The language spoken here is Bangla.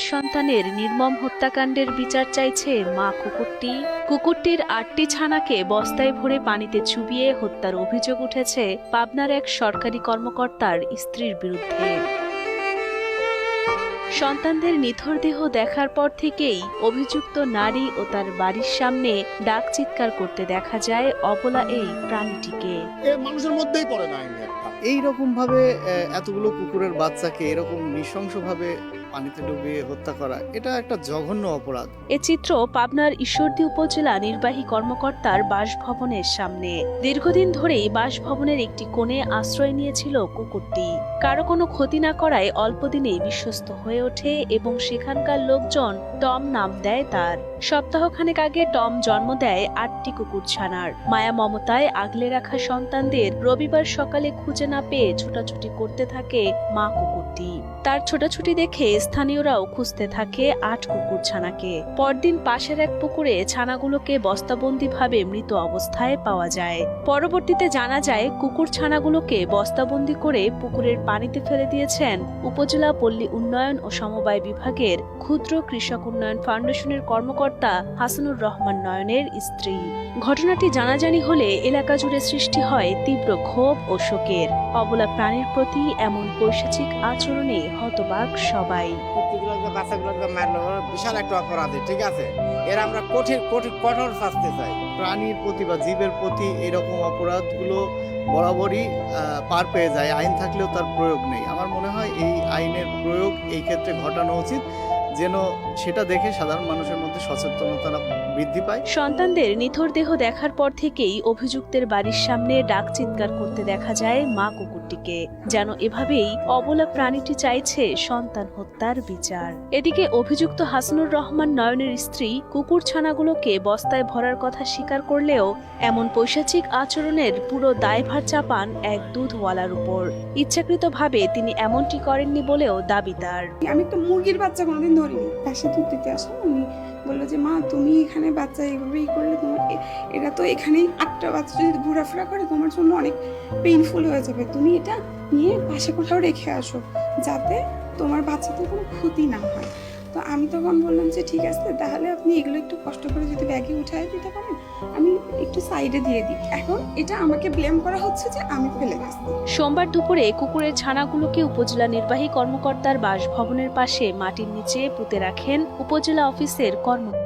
সন্তানের নির্মম হত্যাকাণ্ডের বিচার চাইছে মা কুকুরটি। কুকুরটির ৮টি ছানাকে বস্তায় ভরে পানিতে চুবিয়ে হত্যার অভিযোগ উঠেছে পাবনার এক সরকারি কর্মকর্তার স্ত্রীর বিরুদ্ধে। সন্তানদের নিথর দেহ দেখার পর থেকেই অভিযুক্ত নারী ও তার বাড়ির সামনে ডাক চিৎকার করতে দেখা যায় অবলা এই প্রাণীটিকে। মানুষের মধ্যেই পড়ে না এইরকম ভাবে এতগুলো কুকুরের বাচ্চাকে এরকম নৃশংসভাবে পানিতে ডুবিয়ে হত্যা করা, এটা একটা জঘন্য অপরাধ। এ চিত্র পাবনার ঈশ্বরদী উপজেলা নির্বাহী কর্মকর্তার বাসভবনের সামনে। দীর্ঘদিন ধরেই বাসভবনের একটি কোণে আশ্রয় নিয়েছিল কুকুরটি। কারো কোনো ক্ষতি না করায় অল্প দিনেই বিশ্বস্ত হয়ে ওঠে এবং সেখানকার লোকজন টম নাম দেয় তার। সপ্তাহখানেক আগে টম জন্ম দেয় ৮টি কুকুর ছানার। মায়া মমতায় আগলে রাখা সন্তানদের রবিবার সকালে খুঁজে না পেয়ে ছোটাছুটি করতে থাকে মা কুকুরটি। তার ছোটাছুটি দেখে স্থানীয়রাও খুঁজতে থাকে ৮ কুকুর ছানাকে। পরদিন পাশের এক পুকুরে ছানাগুলোকে বস্তাবন্দিভাবে মৃত অবস্থায় পাওয়া যায়। পরবর্তীতে জানা যায় কুকুর ছানাগুলোকে বস্তাবন্দি করে পুকুরের পানিতে ফেলে দিয়েছেন উপজেলা পল্লী উন্নয়ন ও সমবায় বিভাগের ক্ষুদ্র কৃষক উন্নয়ন ফাউন্ডেশনের কর্মকর্তা হাসানুর রহমান নয়নের স্ত্রী। ঘটনাটি জানাজানি হলে এলাকা জুড়ে সৃষ্টি হয় তীব্র ক্ষোভ ও শোকের। অবলা প্রাণীর প্রতি এমন পৈশাচিক আচরণে হতবাক সবাই। বাচ্চাগুলোকে মারলো বিশাল একটা অপরাধী, ঠিক আছে, এর আমরা কঠোর শাস্তি চাই। প্রাণীর প্রতি বা জীবের প্রতি এরকম অপরাধগুলো বরাবরই পার পেয়ে যায়। আইন থাকলেও তার প্রয়োগ নেই। আমার মনে হয় এই আইনের প্রয়োগ এই ক্ষেত্রে ঘটানো উচিত, যেন সেটা দেখে সাধারণ মানুষের মধ্যে সচেতনতা বৃদ্ধি পায়। সন্তানদের নিথর দেহ দেখার পর থেকেই অভিযুক্তের বাড়ির সামনে ডাক চিৎকার করতে দেখা যায় মা কুকুরটিকে। যেন এভাবেই অবলা প্রাণীটি চাইছে সন্তান হত্যার বিচার। এদিকে অভিযুক্ত হাসানুর রহমান নয়নের স্ত্রী কুকুর ছানাগুলোকে বস্তায় ভরার কথা স্বীকার করলেও এমন পৈশাচিক আচরণের পুরো দায়ভার চাপান এক দুধওয়ালার উপর। ইচ্ছাকৃতভাবে তিনি এমনটি করেননি বলেও দাবি তার। আমি একটা মুরগির বাচ্চা কোনোদিন ধরিনি। পাশে দুধ দিতে আসলাম, উনি বললো যে মা তুমি এখানে বাচ্চা এইভাবেই করলে তোমার এটা তো এখানেই ৮টা বাচ্চা যদি ঘোরাফেরা করে তোমার জন্য অনেক পেইনফুল হয়ে যাবে, তুমি এটা নিয়ে পাশে কোথাও রেখে আসো যাতে তোমার বাচ্চাদের কোনো ক্ষতি না হয়। তো আমি তখন বললাম যে ঠিক আছে, তাহলে আপনি এগুলো একটু কষ্ট করে যদি ব্যাগে উঠায় দিতে পারেন আমি একটু সাইডে দিয়ে দিই। এখন এটা আমাকে ব্লেম করা হচ্ছে যে আমি ফেলে গেছি। সোমবার দুপুরে কুকুরের ছানাগুলোকে উপজেলা নির্বাহী কর্মকর্তার বাসভবনের পাশে মাটির নিচে পুঁতে রাখেন উপজেলা অফিসের কর্মকর্তা।